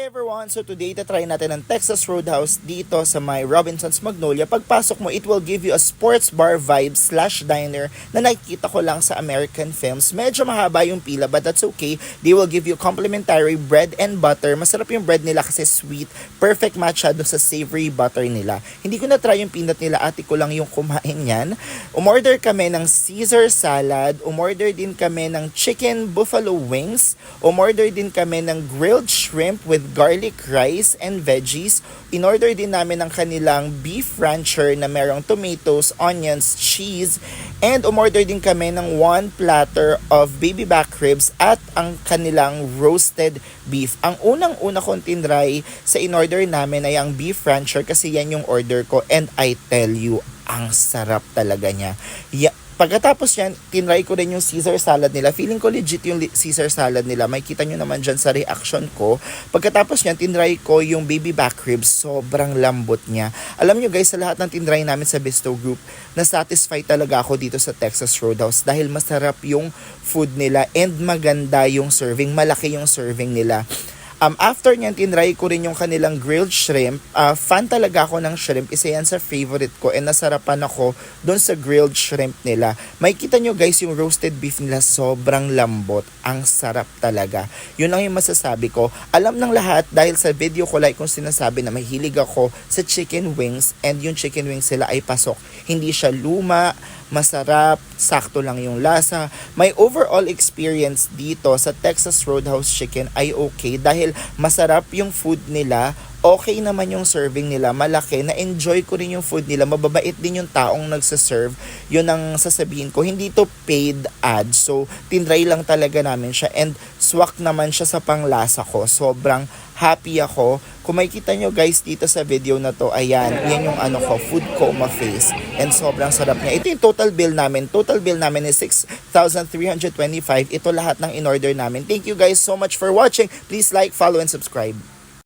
Hi everyone! So today, try natin ang Texas Roadhouse dito sa may Robinson's Magnolia. Pagpasok mo, it will give you a sports bar vibe / diner na nakikita ko lang sa American films. Medyo mahaba yung pila but that's okay. They will give you complimentary bread and butter. Masarap yung bread nila kasi sweet. Perfect match siya dun sa savory butter nila. Hindi ko na-try yung peanut nila. Ate ko lang yung kumain yan. Umorder kami ng Caesar salad. Umorder din kami ng chicken buffalo wings. Umorder din kami ng grilled shrimp with garlic rice and veggies. In-order din namin ang kanilang beef rancher na merong tomatoes, onions, cheese. And umorder din kami ng 1 platter of baby back ribs at ang kanilang roasted beef. Ang unang-una kong tinry sa in-order namin ay ang beef rancher kasi yan yung order ko. And I tell you, ang sarap talaga niya. Pagkatapos yan, tinry ko rin yung Caesar salad nila. Feeling ko legit yung Caesar salad nila. May kita nyo naman dyan sa reaction ko. Pagkatapos yan, tinry ko yung baby back ribs. Sobrang lambot niya. Alam nyo guys, sa lahat ng tinry namin sa Bisto Group, na-satisfy talaga ako dito sa Texas Roadhouse dahil masarap yung food nila and maganda yung serving. Malaki yung serving nila. After nyan, tinry ko rin yung kanilang grilled shrimp. Fan talaga ako ng shrimp. Isa yan sa favorite ko and nasarapan ako doon sa grilled shrimp nila. May kita nyo guys yung roasted beef nila. Sobrang lambot. Ang sarap talaga. Yun lang yung masasabi ko. Alam ng lahat dahil sa video ko like kung sinasabi na mahilig ako sa chicken wings and yung chicken wings sila ay pasok. Hindi siya luma, masarap, sakto lang yung lasa. My overall experience dito sa Texas Roadhouse Chicken ay okay dahil masarap yung food nila, okay naman yung serving nila, malaki, na-enjoy ko rin yung food nila, mababait din yung taong nagsaserve, yun ang sasabihin ko, hindi to paid ad, so tinry lang talaga namin siya and swak naman siya sa panglasa ko, sobrang happy ako. Kung makikita nyo guys dito sa video na to, ayan, yan yung food coma face and sobrang sarap niya. Ito yung total bill namin is 6,325. Ito lahat ng in-order namin. Thank you guys so much for watching. Please like, follow, and subscribe.